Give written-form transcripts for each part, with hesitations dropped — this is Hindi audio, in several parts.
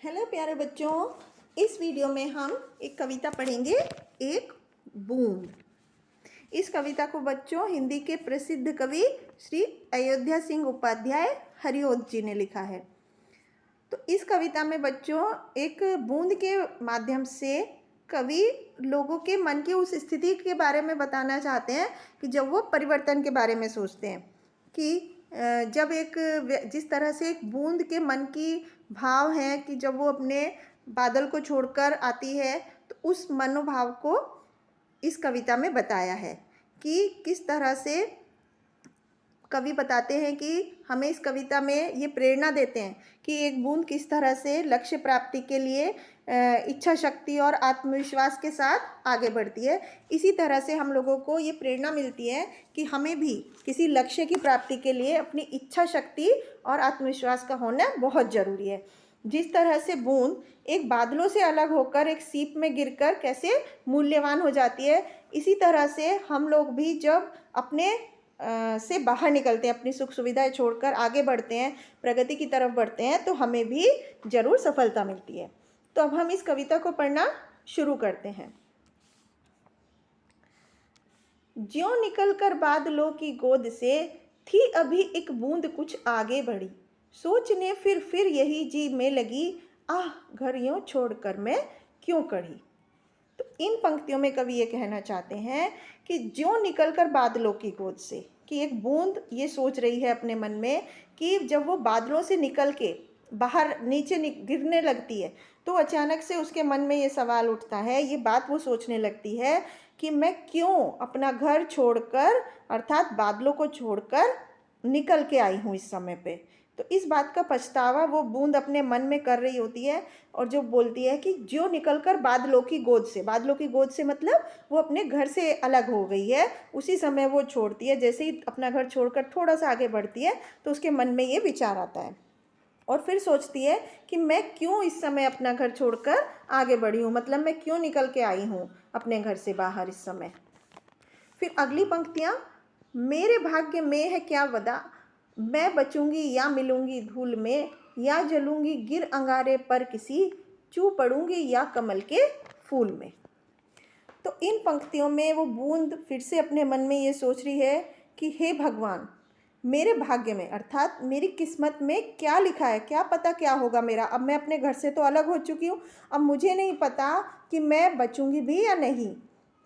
हेलो प्यारे बच्चों, इस वीडियो में हम एक कविता पढ़ेंगे, एक बूंद। इस कविता को बच्चों हिंदी के प्रसिद्ध कवि श्री अयोध्या सिंह उपाध्याय हरिओद जी ने लिखा है। तो इस कविता में बच्चों एक बूंद के माध्यम से कवि लोगों के मन की उस स्थिति के बारे में बताना चाहते हैं कि जब वो परिवर्तन के बारे में सोचते हैं कि जब जिस तरह से एक बूंद के मन की भाव है कि जब वो अपने बादल को छोड़कर आती है, तो उस मनोभाव को इस कविता में बताया है कि किस तरह से कवि बताते हैं कि हमें इस कविता में ये प्रेरणा देते हैं कि एक बूंद किस तरह से लक्ष्य प्राप्ति के लिए इच्छा शक्ति और आत्मविश्वास के साथ आगे बढ़ती है। इसी तरह से हम लोगों को ये प्रेरणा मिलती है कि हमें भी किसी लक्ष्य की प्राप्ति के लिए अपनी इच्छा शक्ति और आत्मविश्वास का होना बहुत ज़रूरी है। जिस तरह से बूंद एक बादलों से अलग होकर एक सीप में गिरकर कैसे मूल्यवान हो जाती है, इसी तरह से हम लोग भी जब अपने से बाहर निकलते हैं, अपनी सुख सुविधाएं छोड़कर आगे बढ़ते हैं, प्रगति की तरफ बढ़ते हैं, तो हमें भी जरूर सफलता मिलती है। तो अब हम इस कविता को पढ़ना शुरू करते हैं। ज्यों निकलकर बादलों की गोद से थी अभी एक बूंद कुछ आगे बढ़ी, सोचने फिर यही जी में लगी, आह घर यूं छोड़कर मैं क्यों कढ़ी। तो इन पंक्तियों में कवि ये कहना चाहते हैं कि ज्यों निकलकर बादलों की गोद से, कि एक बूंद ये सोच रही है अपने मन में कि जब वो बादलों से निकल के बाहर नीचे गिरने लगती है, तो अचानक से उसके मन में ये सवाल उठता है, ये बात वो सोचने लगती है कि मैं क्यों अपना घर छोड़कर, अर्थात बादलों को छोड़कर निकल के आई हूँ इस समय पे। तो इस बात का पछतावा वो बूंद अपने मन में कर रही होती है और जो बोलती है कि जो निकलकर बादलों की गोद से, बादलों की गोद से मतलब वो अपने घर से अलग हो गई है, उसी समय वो छोड़ती है। जैसे ही अपना घर छोड़कर थोड़ा सा आगे बढ़ती है तो उसके मन में ये विचार आता है और फिर सोचती है कि मैं क्यों इस समय अपना घर छोड़कर आगे बढ़ी हूँ, मतलब मैं क्यों निकल के आई हूँ अपने घर से बाहर इस समय। फिर अगली पंक्तियाँ, मेरे भाग्य में है क्या वदा, मैं बचूंगी या मिलूंगी धूल में, या जलूंगी गिर अंगारे पर किसी, चू पड़ूंगी या कमल के फूल में। तो इन पंक्तियों में वो बूंद फिर से अपने मन में ये सोच रही है कि हे भगवान, मेरे भाग्य में अर्थात मेरी किस्मत में क्या लिखा है, क्या पता क्या होगा मेरा। अब मैं अपने घर से तो अलग हो चुकी हूँ, अब मुझे नहीं पता कि मैं बचूंगी भी या नहीं,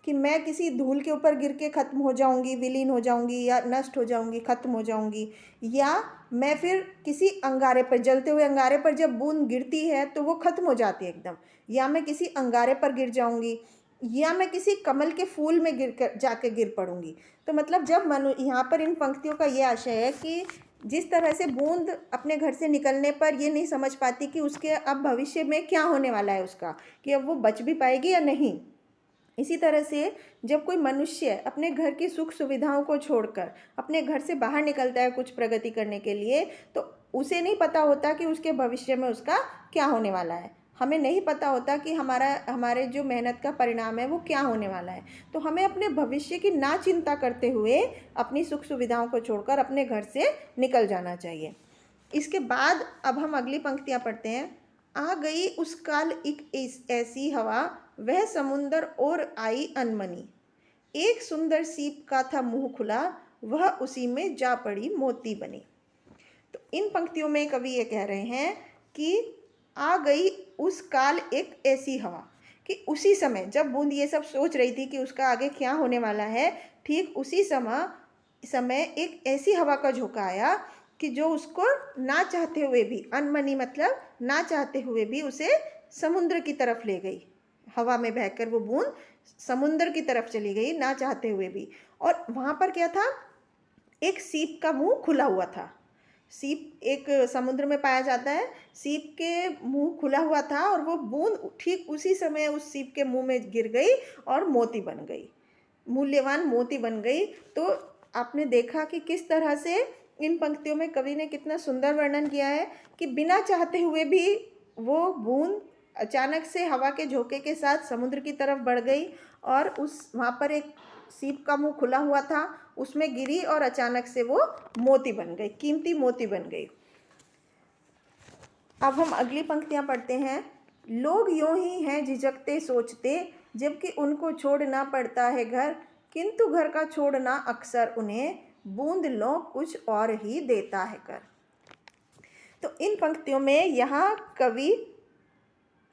कि मैं किसी धूल के ऊपर गिर के ख़त्म हो जाऊंगी, विलीन हो जाऊंगी या नष्ट हो जाऊंगी, ख़त्म हो जाऊंगी, या मैं फिर किसी अंगारे पर, जलते हुए अंगारे पर जब बूंद गिरती है तो वो ख़त्म हो जाती है एकदम, या मैं किसी अंगारे पर गिर जाऊंगी, या मैं किसी कमल के फूल में जाके गिर पड़ूंगी। तो मतलब जब यहाँ पर इन पंक्तियों का ये आशय है कि जिस तरह से बूंद अपने घर से निकलने पर ये नहीं समझ पाती कि उसके अब भविष्य में क्या होने वाला है उसका, कि अब वो बच भी पाएगी या नहीं, इसी तरह से जब कोई मनुष्य अपने घर की सुख सुविधाओं को छोड़कर अपने घर से बाहर निकलता है कुछ प्रगति करने के लिए, तो उसे नहीं पता होता कि उसके भविष्य में उसका क्या होने वाला है। हमें नहीं पता होता कि हमारे जो मेहनत का परिणाम है वो क्या होने वाला है। तो हमें अपने भविष्य की ना चिंता करते हुए अपनी सुख सुविधाओं को छोड़कर अपने घर से निकल जाना चाहिए। इसके बाद अब हम अगली पंक्तियाँ पढ़ते हैं। आ गई उस काल एक ऐसी हवा, वह समुंदर और आई अनमनी, एक सुंदर सीप का था मुंह खुला, वह उसी में जा पड़ी मोती बनी। तो इन पंक्तियों में कवि ये कह रहे हैं कि आ गई उस काल एक ऐसी हवा, कि उसी समय जब बूंद ये सब सोच रही थी कि उसका आगे क्या होने वाला है, ठीक उसी समय एक ऐसी हवा का झोंका आया कि जो उसको ना चाहते हुए भी, अनमनी मतलब ना चाहते हुए भी, उसे समुद्र की तरफ ले गई। हवा में बहकर वो बूंद समुद्र की तरफ चली गई ना चाहते हुए भी। और वहाँ पर क्या था, एक सीप का मुंह खुला हुआ था। सीप एक समुद्र में पाया जाता है, सीप के मुंह खुला हुआ था और वो बूंद ठीक उसी समय उस सीप के मुंह में गिर गई और मोती बन गई, मूल्यवान मोती बन गई। तो आपने देखा कि किस तरह से इन पंक्तियों में कवि ने कितना सुंदर वर्णन किया है कि बिना चाहते हुए भी वो बूंद अचानक से हवा के झोंके के साथ समुद्र की तरफ बढ़ गई और वहाँ पर एक सीप का मुंह खुला हुआ था, उसमें गिरी और अचानक से वो मोती बन गई, कीमती मोती बन गई। अब हम अगली पंक्तियाँ पढ़ते हैं। लोग यूं ही हैं झिझकते सोचते, जबकि उनको छोड़ना पड़ता है घर, किंतु घर का छोड़ना अक्सर उन्हें बूंद लो कुछ और ही देता है कर। तो इन पंक्तियों में यहाँ कवि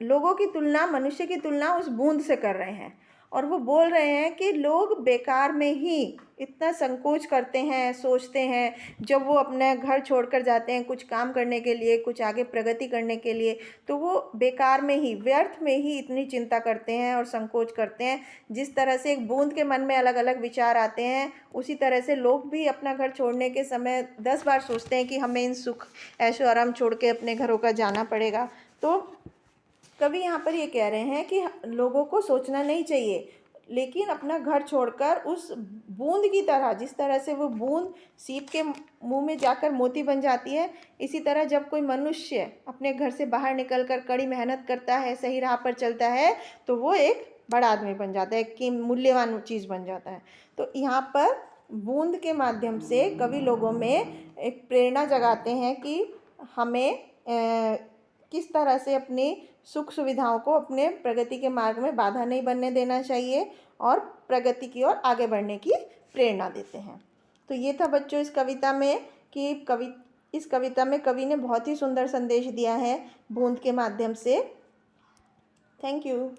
लोगों की तुलना, मनुष्य की तुलना उस बूंद से कर रहे हैं और वो बोल रहे हैं कि लोग बेकार में ही इतना संकोच करते हैं, सोचते हैं, जब वो अपना घर छोड़कर जाते हैं कुछ काम करने के लिए, कुछ आगे प्रगति करने के लिए, तो वो बेकार में ही, व्यर्थ में ही इतनी चिंता करते हैं और संकोच करते हैं। जिस तरह से एक बूंद के मन में अलग अलग विचार आते हैं, उसी तरह से लोग भी अपना घर छोड़ने के समय 10 बार सोचते हैं कि हमें इन सुख ऐशो आराम छोड़ के अपने घरों का जाना पड़ेगा। तो कवि यहाँ पर ये कह रहे हैं कि लोगों को सोचना नहीं चाहिए, लेकिन अपना घर छोड़कर उस बूंद की तरह, जिस तरह से वो बूंद सीप के मुंह में जाकर मोती बन जाती है, इसी तरह जब कोई मनुष्य अपने घर से बाहर निकलकर कड़ी मेहनत करता है, सही राह पर चलता है, तो वो एक बड़ा आदमी बन जाता है, कि मूल्यवान चीज़ बन जाता है। तो यहाँ पर बूंद के माध्यम से कवि लोगों में एक प्रेरणा जगाते हैं कि हमें किस तरह से अपनी सुख सुविधाओं को अपने प्रगति के मार्ग में बाधा नहीं बनने देना चाहिए और प्रगति की ओर आगे बढ़ने की प्रेरणा देते हैं। तो ये था बच्चों इस कविता में कि इस कविता में कवि ने बहुत ही सुंदर संदेश दिया है बूंद के माध्यम से। Thank you.